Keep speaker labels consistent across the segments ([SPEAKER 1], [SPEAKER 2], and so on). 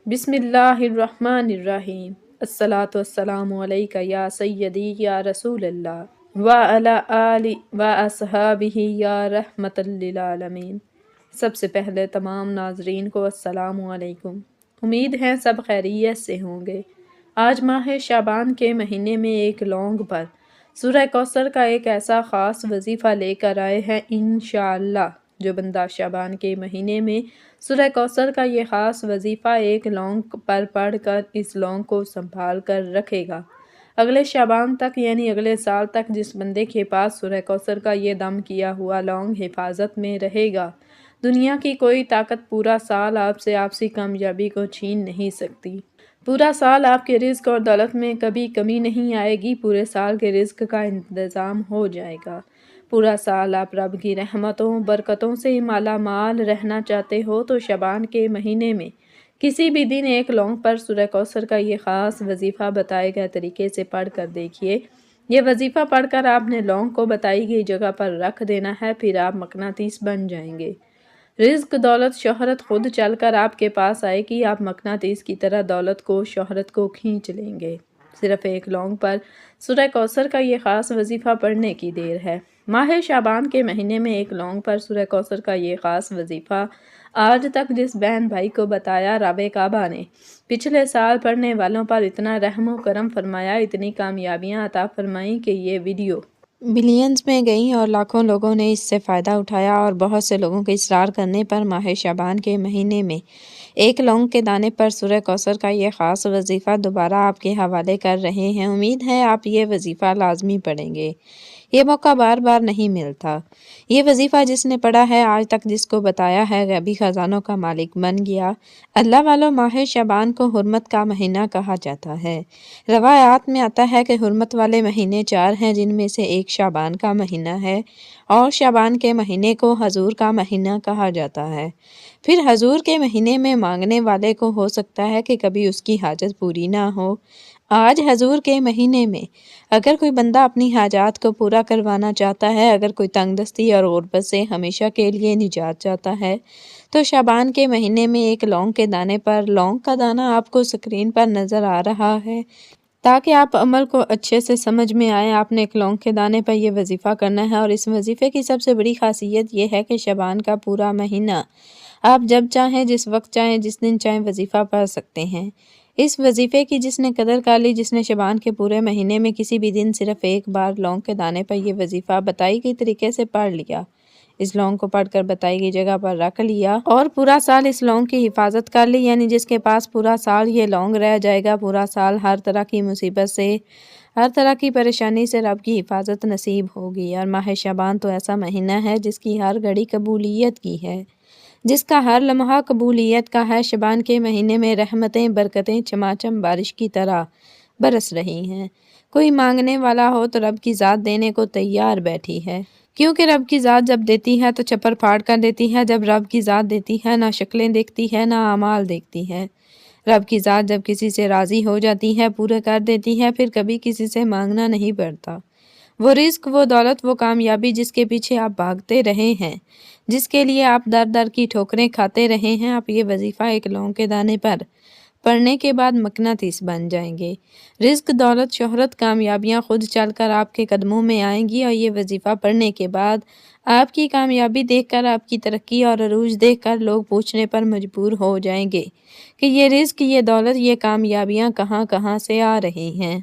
[SPEAKER 1] بسم اللہ الرحمن الرحیم۔ الصلاۃ والسلام علیک یا سیدی یا رسول اللہ وعلی آلہ واصحابہ یا رحمۃ للعالمین۔ سب سے پہلے تمام ناظرین کو السلام علیکم۔ امید ہے سب خیریت سے ہوں گے۔ آج ماہ شعبان کے مہینے میں ایک لونگ پر سورہ کوثر کا ایک ایسا خاص وظیفہ لے کر آئے ہیں انشاءاللہ۔ جو بندہ شعبان کے مہینے میں سورہ کوثر کا یہ خاص وظیفہ ایک لونگ پر پڑھ کر اس لونگ کو سنبھال کر رکھے گا، اگلے شعبان تک یعنی اگلے سال تک جس بندے کے پاس سورہ کوثر کا یہ دم کیا ہوا لونگ حفاظت میں رہے گا، دنیا کی کوئی طاقت پورا سال آپ سے آپسی کامیابی کو چھین نہیں سکتی۔ پورا سال آپ کے رزق اور دولت میں کبھی کمی نہیں آئے گی، پورے سال کے رزق کا انتظام ہو جائے گا۔ پورا سال آپ رب کی رحمتوں برکتوں سے مالا مال رہنا چاہتے ہو تو شعبان کے مہینے میں کسی بھی دن ایک لونگ پر سورہ کوثر کا یہ خاص وظیفہ بتائے گئے طریقے سے پڑھ کر دیکھیے۔ یہ وظیفہ پڑھ کر آپ نے لونگ کو بتائی گئی جگہ پر رکھ دینا ہے، پھر آپ مقناطیس بن جائیں گے۔ رزق دولت شہرت خود چل کر آپ کے پاس آئے گی، آپ مقناطیس کی طرح دولت کو شہرت کو کھینچ لیں گے۔ صرف ایک لونگ پر سورہ کوثر کا یہ خاص وظیفہ پڑھنے کی دیر ہے۔ ماہ شعبان کے مہینے میں ایک لونگ پر سورہ کوثر کا یہ خاص وظیفہ آج تک جس بہن بھائی کو بتایا، رب کعبہ نے پچھلے سال پڑھنے والوں پر اتنا رحم و کرم فرمایا، اتنی کامیابیاں عطا فرمائیں کہ یہ ویڈیو بلینز میں گئیں اور لاکھوں لوگوں نے اس سے فائدہ اٹھایا، اور بہت سے لوگوں کے اصرار کرنے پر ماہ شعبان کے مہینے میں ایک لونگ کے دانے پر سورہ کوثر کا یہ خاص وظیفہ دوبارہ آپ کے حوالے کر رہے ہیں۔ امید ہے آپ یہ وظیفہ لازمی پڑھیں گے، یہ موقع بار بار نہیں ملتا۔ یہ وظیفہ جس نے پڑھا ہے، آج تک جس کو بتایا ہے، غیبی خزانوں کا مالک بن گیا۔ اللہ والوں، ماہ شعبان کو حرمت کا مہینہ کہا جاتا ہے۔ روایات میں آتا ہے کہ حرمت والے مہینے 4 ہیں، جن میں سے ایک شعبان کا مہینہ ہے، اور شعبان کے مہینے کو حضور کا مہینہ کہا جاتا ہے۔ پھر حضور کے مہینے میں مانگنے والے کو ہو سکتا ہے کہ کبھی اس کی حاجت پوری نہ ہو۔ آج حضور کے مہینے میں اگر کوئی بندہ اپنی حاجات کو پورا کروانا چاہتا ہے، اگر کوئی تنگ دستی اور غربت سے ہمیشہ کے لیے نجات چاہتا ہے، تو شعبان کے مہینے میں ایک لونگ کے دانے پر، لونگ کا دانہ آپ کو سکرین پر نظر آ رہا ہے، تاکہ آپ عمل کو اچھے سے سمجھ میں آئے، آپ نے ایک لونگ کے دانے پر یہ وظیفہ کرنا ہے۔ اور اس وظیفے کی سب سے بڑی خاصیت یہ ہے کہ شعبان کا پورا مہینہ آپ جب چاہیں، جس وقت چاہیں، جس دن چاہیں وظیفہ پڑھ سکتے ہیں۔ اس وظیفے کی جس نے قدر کر لی، جس نے شعبان کے پورے مہینے میں کسی بھی دن صرف ایک بار لونگ کے دانے پر یہ وظیفہ بتائی گئی طریقے سے پڑھ لیا، اس لونگ کو پڑھ کر بتائی گئی جگہ پر رکھ لیا، اور پورا سال اس لونگ کی حفاظت کر لی، یعنی جس کے پاس پورا سال یہ لونگ رہ جائے گا، پورا سال ہر طرح کی مصیبت سے، ہر طرح کی پریشانی سے رب کی حفاظت نصیب ہوگی۔ اور ماہ شعبان تو ایسا مہینہ ہے جس کی ہر گھڑی قبولیت کی ہے، جس کا ہر لمحہ قبولیت کا ہے۔ شعبان کے مہینے میں رحمتیں برکتیں چماچم بارش کی طرح برس رہی ہیں۔ کوئی مانگنے والا ہو تو رب کی ذات دینے کو تیار بیٹھی ہے، کیونکہ رب کی ذات جب دیتی ہے تو چھپر پھاڑ کر دیتی ہے۔ جب رب کی ذات دیتی ہے، نہ شکلیں دیکھتی ہے، نہ اعمال دیکھتی ہے۔ رب کی ذات جب کسی سے راضی ہو جاتی ہے، پورے کر دیتی ہے، پھر کبھی کسی سے مانگنا نہیں پڑتا۔ وہ رزق، وہ دولت، وہ کامیابی جس کے پیچھے آپ بھاگتے رہے ہیں، جس کے لیے آپ در در کی ٹھوکریں کھاتے رہے ہیں، آپ یہ وظیفہ ایک لونگ کے دانے پر پڑھنے کے بعد مقناطیس بن جائیں گے۔ رزق، دولت، شہرت، کامیابیاں خود چل کر آپ کے قدموں میں آئیں گی، اور یہ وظیفہ پڑھنے کے بعد آپ کی کامیابی دیکھ کر، آپ کی ترقی اور عروج دیکھ کر لوگ پوچھنے پر مجبور ہو جائیں گے کہ یہ رزق، یہ دولت، یہ کامیابیاں کہاں کہاں سے آ رہی ہیں۔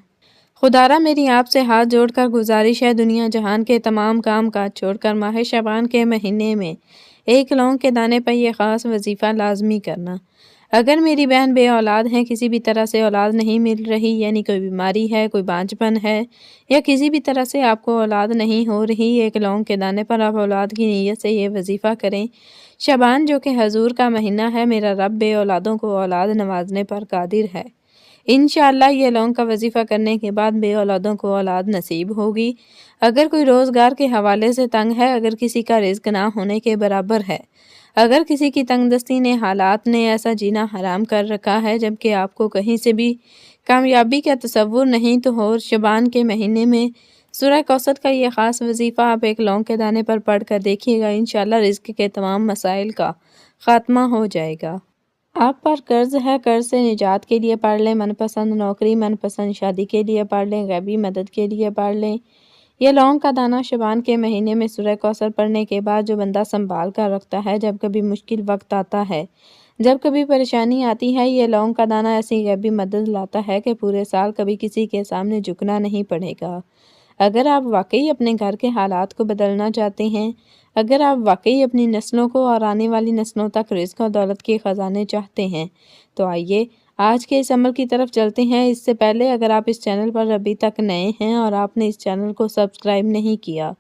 [SPEAKER 1] خدارا، میری آپ سے ہاتھ جوڑ کر گزارش ہے، دنیا جہان کے تمام کام کاج چھوڑ کر ماہ شعبان کے مہینے میں ایک لونگ کے دانے پر یہ خاص وظیفہ لازمی کرنا۔ اگر میری بہن بے اولاد ہیں، کسی بھی طرح سے اولاد نہیں مل رہی، یعنی کوئی بیماری ہے، کوئی بانجھ پن ہے، یا کسی بھی طرح سے آپ کو اولاد نہیں ہو رہی، ایک لونگ کے دانے پر آپ اولاد کی نیت سے یہ وظیفہ کریں۔ شعبان جو کہ حضور کا مہینہ ہے، میرا رب بے اولادوں کو اولاد نوازنے پر قادر ہے۔ انشاءاللہ یہ لونگ کا وظیفہ کرنے کے بعد بے اولادوں کو اولاد نصیب ہوگی۔ اگر کوئی روزگار کے حوالے سے تنگ ہے، اگر کسی کا رزق نہ ہونے کے برابر ہے، اگر کسی کی تنگ دستی نے، حالات نے ایسا جینا حرام کر رکھا ہے جبکہ آپ کو کہیں سے بھی کامیابی کا تصور نہیں، تو ہو شعبان کے مہینے میں سورہ کوثر کا یہ خاص وظیفہ آپ ایک لونگ کے دانے پر پڑھ کر دیکھیے گا، انشاءاللہ رزق کے تمام مسائل کا خاتمہ ہو جائے گا۔ آپ پر قرض ہے، قرض سے نجات کے لیے پڑھ لیں، من پسند نوکری، من پسند شادی کے لیے پڑھ لیں، غیبی مدد کے لیے پڑھ لیں۔ یہ لونگ کا دانہ شعبان کے مہینے میں سورہ کوثر پڑھنے کے بعد جو بندہ سنبھال کر رکھتا ہے، جب کبھی مشکل وقت آتا ہے، جب کبھی پریشانی آتی ہے، یہ لونگ کا دانہ ایسی غیبی مدد لاتا ہے کہ پورے سال کبھی کسی کے سامنے جھکنا نہیں پڑے گا۔ اگر آپ واقعی اپنے گھر کے حالات کو بدلنا چاہتے ہیں، اگر آپ واقعی اپنی نسلوں کو اور آنے والی نسلوں تک رزق اور دولت کے خزانے چاہتے ہیں، تو آئیے آج کے اس عمل کی طرف چلتے ہیں۔ اس سے پہلے اگر آپ اس چینل پر ابھی تک نئے ہیں اور آپ نے اس چینل کو سبسکرائب نہیں کیا،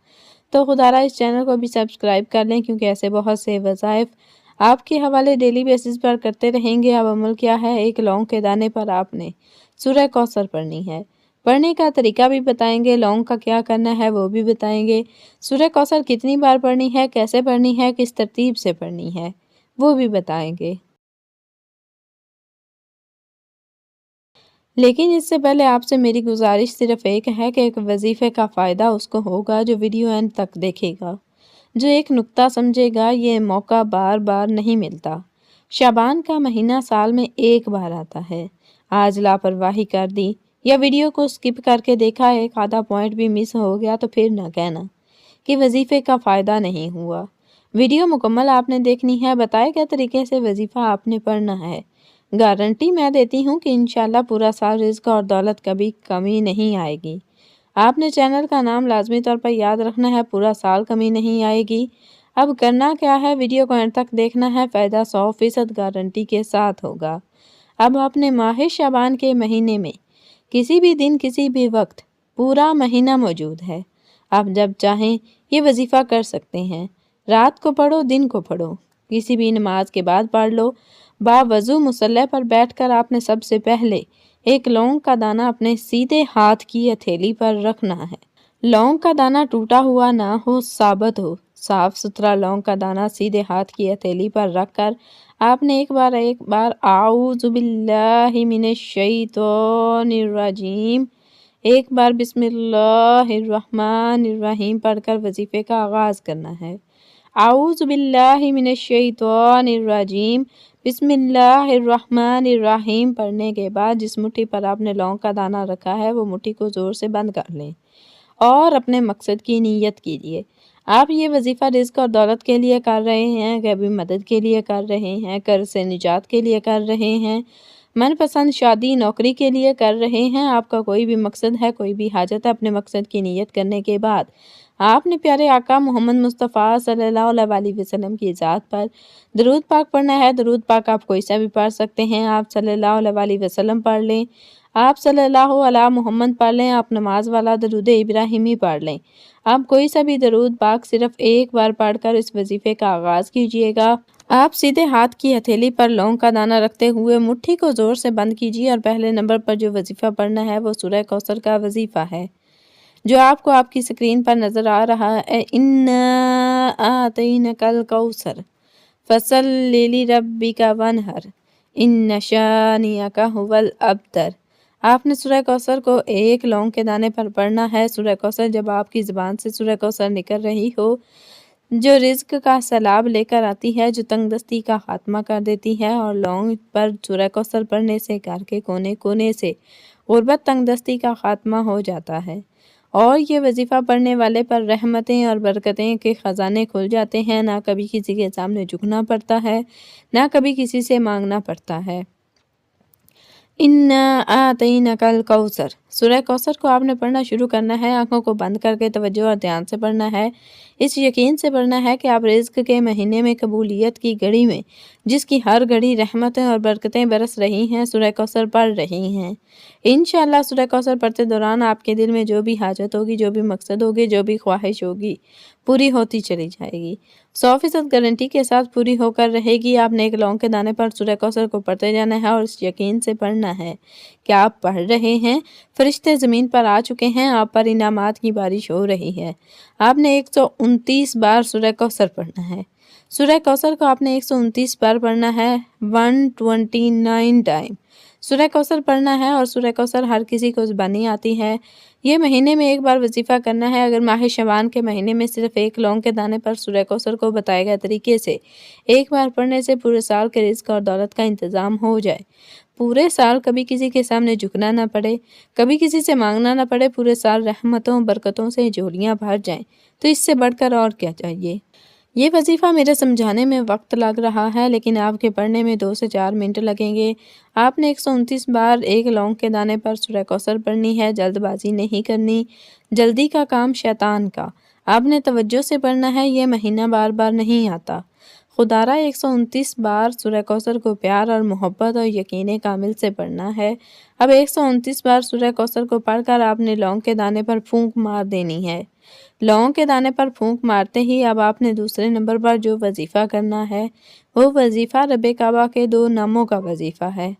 [SPEAKER 1] تو خدارا اس چینل کو بھی سبسکرائب کر لیں، کیونکہ ایسے بہت سے وظائف آپ کے حوالے ڈیلی بیسس پر کرتے رہیں گے۔ اب عمل کیا ہے؟ ایک لونگ کے دانے پر آپ نے سورہ کوثر پڑھنی ہے۔ پڑھنے کا طریقہ بھی بتائیں گے، لونگ کا کیا کرنا ہے وہ بھی بتائیں گے، سورہ کوثر کتنی بار پڑھنی ہے، کیسے پڑھنی ہے، کس ترتیب سے پڑھنی ہے وہ بھی بتائیں گے۔ لیکن اس سے پہلے آپ سے میری گزارش صرف ایک ہے کہ ایک وظیفے کا فائدہ اس کو ہوگا جو ویڈیو اینڈ تک دیکھے گا، جو ایک نکتہ سمجھے گا۔ یہ موقع بار بار نہیں ملتا۔ شعبان کا مہینہ سال میں ایک بار آتا ہے۔ آج لاپرواہی کر دی یا ویڈیو کو سکپ کر کے دیکھا، ایک آدھا پوائنٹ بھی مس ہو گیا تو پھر نہ کہنا کہ وظیفے کا فائدہ نہیں ہوا۔ ویڈیو مکمل آپ نے دیکھنی ہے، بتائے گئے طریقے سے وظیفہ آپ نے پڑھنا ہے۔ گارنٹی میں دیتی ہوں کہ انشاءاللہ پورا سال رزق اور دولت کبھی کمی نہیں آئے گی۔ آپ نے چینل کا نام لازمی طور پر یاد رکھنا ہے، پورا سال کمی نہیں آئے گی۔ اب کرنا کیا ہے؟ ویڈیو کو اینڈ تک دیکھنا ہے، فائدہ 100% گارنٹی کے ساتھ ہوگا۔ اب اپنے ماہ شعبان کے مہینے میں کسی بھی دن کسی بھی وقت پورا مہینہ موجود ہے۔ آپ جب چاہیں یہ وظیفہ کر سکتے ہیں۔ رات کو پڑھو، دن کو پڑھو، کسی بھی نماز کے بعد پڑھ لو۔ باوضو مصلی پر بیٹھ کر آپ نے سب سے پہلے ایک لونگ کا دانہ اپنے سیدھے ہاتھ کی ہتھیلی پر رکھنا ہے۔ لونگ کا دانہ ٹوٹا ہوا نہ ہو، ثابت ہو۔ صاف ستھرا لونگ کا دانہ سیدھے ہاتھ کی ہتھیلی پر رکھ کر آپ نے ایک بار اعوذ باللہ من الشیطان الرجیم، ایک بار بسم اللہ الرحمن الرحیم پڑھ کر وظیفے کا آغاز کرنا ہے۔ اعوذ باللہ من الشیطان الرجیم، بسم اللہ الرحمن الرحیم پڑھنے کے بعد جس مٹھی پر آپ نے لونگ کا دانہ رکھا ہے وہ مٹھی کو زور سے بند کر لیں اور اپنے مقصد کی نیت کیجیے۔ آپ یہ وظیفہ رزق اور دولت کے لیے کر رہے ہیں، غیبی مدد کے لیے کر رہے ہیں، قرض سے نجات کے لیے کر رہے ہیں، من پسند شادی نوکری کے لیے کر رہے ہیں۔ آپ کا کوئی بھی مقصد ہے، کوئی بھی حاجت ہے، اپنے مقصد کی نیت کرنے کے بعد آپ نے پیارے آقا محمد مصطفیٰ صلی اللہ علیہ وسلم کی ذات پر درود پاک پڑھنا ہے۔ درود پاک آپ کوئی سا بھی پڑھ سکتے ہیں، آپ صلی اللہ علیہ وسلم پڑھ لیں، آپ صلی اللہ علیہ محمد پڑھ لیں، آپ نماز والا درود ابراہیمی پڑھ لیں۔ آپ کوئی سا بھی درود پاک صرف ایک بار پڑھ کر اس وظیفے کا آغاز کیجیے گا۔ آپ سیدھے ہاتھ کی ہتھیلی پر لونگ کا دانہ رکھتے ہوئے مٹھی کو زور سے بند کیجیے اور پہلے نمبر پر جو وظیفہ پڑھنا ہے وہ سورہ کوثر کا وظیفہ ہے، جو آپ کو آپ کی سکرین پر نظر آ رہا ہے۔ اِنَّا أَعْطَيْنَاكَ الْكَوْثَرَ فَصَلِّ لِرَبِّكَ وَانْحَرْ إِنَّ شَانِئَكَ هُوَ الْأَبْتَرُ۔ آپ نے سورہ کوثر کو ایک لونگ کے دانے پر پڑھنا ہے۔ سورہ کوثر جب آپ کی زبان سے سورہ کوثر نکل رہی ہو، جو رزق کا سیلاب لے کر آتی ہے، جو تنگ دستی کا خاتمہ کر دیتی ہے، اور لونگ پر سورہ کوثر پڑھنے سے گھر کے کونے کونے سے غربت تنگ دستی کا خاتمہ ہو جاتا ہے، اور یہ وظیفہ پڑھنے والے پر رحمتیں اور برکتیں کے خزانے کھل جاتے ہیں۔ نہ کبھی کسی کے سامنے جھکنا پڑتا ہے، نہ کبھی کسی سے مانگنا پڑتا ہے۔ اِنَّا أَعْطَيْنَاكَ الْكَوْثَرَ، سورہ کوثر کو آپ نے پڑھنا شروع کرنا ہے، آنکھوں کو بند کر کے توجہ اور دھیان سے پڑھنا ہے، اس یقین سے پڑھنا ہے کہ آپ رزق کے مہینے میں قبولیت کی گھڑی میں، جس کی ہر گھڑی رحمتیں اور برکتیں برس رہی ہیں، سورہ کوثر پڑھ رہی ہیں۔ انشاءاللہ سورہ کوثر پڑھتے دوران آپ کے دل میں جو بھی حاجت ہوگی، جو بھی مقصد ہوگی، جو بھی خواہش ہوگی، پوری ہوتی چلی جائے گی، 100% گارنٹی کے ساتھ پوری ہو کر رہے گی۔ آپ نے ایک لونگ کے دانے پر سورہ کوثر کو پڑھتے جانا ہے اور اس یقین سے پڑھنا ہے کہ آپ پڑھ رہے ہیں، فرشتے زمین پر آ چکے ہیں، آپ پر انعامات کی بارش ہو رہی ہے۔ آپ نے 129 بار سورہ کوثر پڑھنا ہے۔ سورہ کوثر کو آپ نے 129 بار پڑھنا ہے، 129 ٹائم۔ سورہ کوثر پڑھنا ہے اور سورہ کوثر ہر کسی کو زبانی آتی ہے۔ یہ مہینے میں ایک بار وظیفہ کرنا ہے۔ اگر ماہ شعبان کے مہینے میں صرف ایک لونگ کے دانے پر سورہ کوثر کو بتائے گئے طریقے سے ایک بار پڑھنے سے پورے سال کے رزق اور دولت کا انتظام ہو جائے، پورے سال کبھی کسی کے سامنے جھکنا نہ پڑے، کبھی کسی سے مانگنا نہ پڑے، پورے سال رحمتوں برکتوں سے جھولیاں بھر جائیں، تو اس سے بڑھ کر اور کیا چاہیے؟ یہ وظیفہ میرے سمجھانے میں وقت لگ رہا ہے، لیکن آپ کے پڑھنے میں 2 سے 4 منٹ لگیں گے۔ آپ نے 129 بار ایک لونگ کے دانے پر سورہ کوثر پڑھنی ہے، جلد بازی نہیں کرنی، جلدی کا کام شیطان کا۔ آپ نے توجہ سے پڑھنا ہے، یہ مہینہ بار بار نہیں آتا۔ خدا را 129 بار سورہ کوثر کو پیار اور محبت اور یقین کامل سے پڑھنا ہے۔ اب 129 بار سورہ کوثر کو پڑھ کر آپ نے لونگ کے دانے پر پھونک مار دینی ہے۔ لونگ کے دانے پر پھونک مارتے ہی اب آپ نے دوسرے نمبر پر جو وظیفہ کرنا ہے وہ وظیفہ رب کعبہ کے 2 ناموں کا وظیفہ ہے۔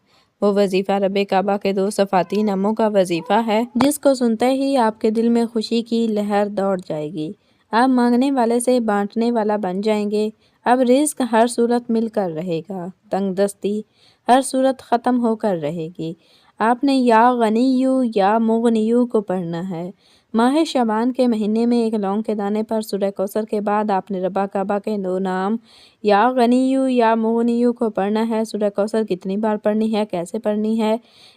[SPEAKER 1] وہ وظیفہ رب کعبہ کے 2 صفاتی ناموں کا وظیفہ ہے، جس کو سنتے ہی آپ کے دل میں خوشی کی لہر دوڑ جائے گی۔ آپ مانگنے والے سے بانٹنے والا بن جائیں گے۔ اب رزق ہر صورت مل کر رہے گا، تنگ دستی ہر صورت ختم ہو کر رہے گی۔ آپ نے یا غنیو یا مغنیو کو پڑھنا ہے۔ ماہ شعبان کے مہینے میں ایک لونگ کے دانے پر سورہ کوثر کے بعد آپ نے رب کعبہ کے 2 نام یا غنیو یا مغنیو کو پڑھنا ہے۔ سورہ کوثر کتنی بار پڑھنی ہے، کیسے پڑھنی ہے،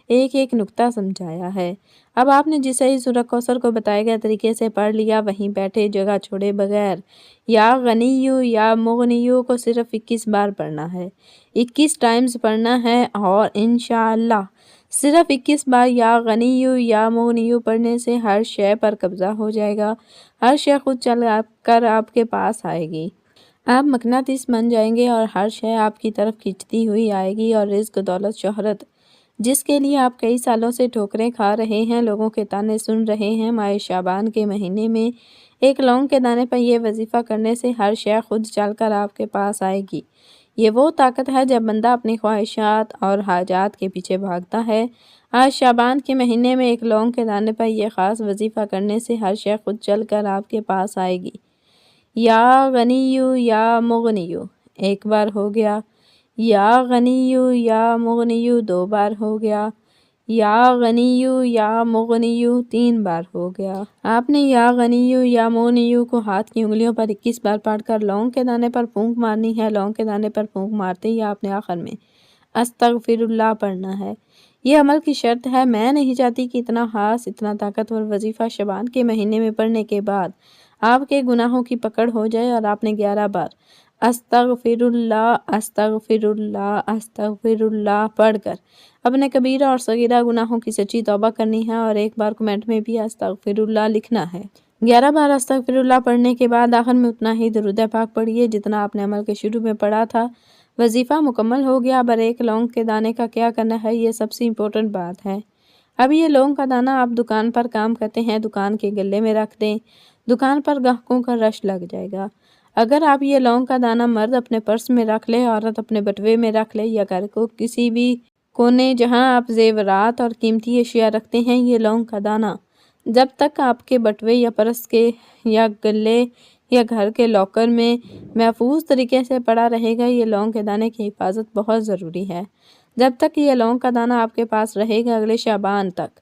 [SPEAKER 1] ایک ایک نقطہ سمجھایا ہے۔ اب آپ نے جسے ہی سورہ کوثر کو بتائے گئے طریقے سے پڑھ لیا، وہیں بیٹھے جگہ چھوڑے بغیر یا غنیو یا مغنیو کو صرف 21 بار پڑھنا ہے، 21 ٹائمز پڑھنا ہے، اور انشاءاللہ صرف 21 بار یا غنیو یا مغنیو پڑھنے سے ہر شے پر قبضہ ہو جائے گا، ہر شے خود چل کر آپ کے پاس آئے گی۔ آپ مقناطیس بن جائیں گے اور ہر شے آپ کی طرف کھینچتی ہوئی آئے گی، اور رزق، دولت، شہرت جس کے لیے آپ کئی سالوں سے ٹھوکریں کھا رہے ہیں، لوگوں کے طعنے سن رہے ہیں، ماہ شعبان کے مہینے میں ایک لونگ کے دانے پر یہ وظیفہ کرنے سے ہر شے خود چل کر آپ کے پاس آئے گی۔ یہ وہ طاقت ہے جب بندہ اپنی خواہشات اور حاجات کے پیچھے بھاگتا ہے۔ آج شعبان کے مہینے میں ایک لونگ کے دانے پر یہ خاص وظیفہ کرنے سے ہر شے خود چل کر آپ کے پاس آئے گی۔ یا غنیو یا مغنیو 1 بار ہو گیا، یا غنیو یا مغنیو 2 بار ہو گیا، یا غنیو یا مغنیو 3 بار ہو گیا۔ آپ نے یا غنیو یا مغنیو کو ہاتھ کی انگلیوں پر 21 بار پڑھ کر لونگ کے دانے پر پھونک مارنی ہے۔ لونگ کے دانے پر پھونک مارتے ہی آپ نے آخر میں استغفر اللہ پڑھنا ہے۔ یہ عمل کی شرط ہے۔ میں نہیں چاہتی کہ اتنا خاص، اتنا طاقتور وظیفہ شعبان کے مہینے میں پڑھنے کے بعد آپ کے گناہوں کی پکڑ ہو جائے اور آپ نے 11 بار استغفر اللہ استغفر اللہ استغفر اللہ پڑھ کر اپنے کبیرہ اور صغیرہ گناہوں کی سچی توبہ کرنی ہے، اور 1 بار کمنٹ میں بھی استغفر اللہ لکھنا ہے۔ 11 بار استغفر اللہ پڑھنے کے بعد آخر میں اتنا ہی درود پاک پڑھیے جتنا آپ نے عمل کے شروع میں پڑھا تھا۔ وظیفہ مکمل ہو گیا۔ اب ایک لونگ کے دانے کا کیا کرنا ہے، یہ سب سے امپورٹنٹ بات ہے۔ اب یہ لونگ کا دانہ آپ دکان پر کام کرتے ہیں، دکان کے گلے میں رکھ دیں، دکان پر گاہکوں کا رش لگ جائے گا۔ اگر آپ یہ لونگ کا دانہ مرد اپنے پرس میں رکھ لے، عورت اپنے بٹوے میں رکھ لے، یا گھر کو کسی بھی کونے جہاں آپ زیورات اور قیمتی اشیاء رکھتے ہیں، یہ لونگ کا دانہ جب تک آپ کے بٹوے یا پرس کے یا گلے یا گھر کے لاکر میں محفوظ طریقے سے پڑا رہے گا۔ یہ لونگ کے دانے کی حفاظت بہت ضروری ہے۔ جب تک یہ لونگ کا دانہ آپ کے پاس رہے گا، اگلے شعبان تک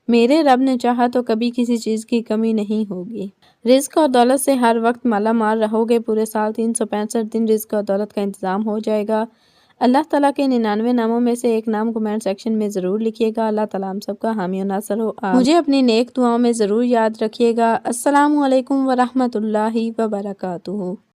[SPEAKER 1] میرے رب نے چاہا تو کبھی کسی چیز کی کمی نہیں ہوگی۔ رزق اور دولت سے ہر وقت مالا مال رہو گے، پورے سال 365 دن رزق اور دولت کا انتظام ہو جائے گا۔ اللہ تعالیٰ کے 99 ناموں میں سے ایک نام کمنٹ سیکشن میں ضرور لکھیے گا۔ اللہ تعالیٰ ہم سب کا حامی و ناصر ہو۔ مجھے اپنی نیک دعاؤں میں ضرور یاد رکھیے گا۔ السلام علیکم ورحمۃ اللہ وبرکاتہ۔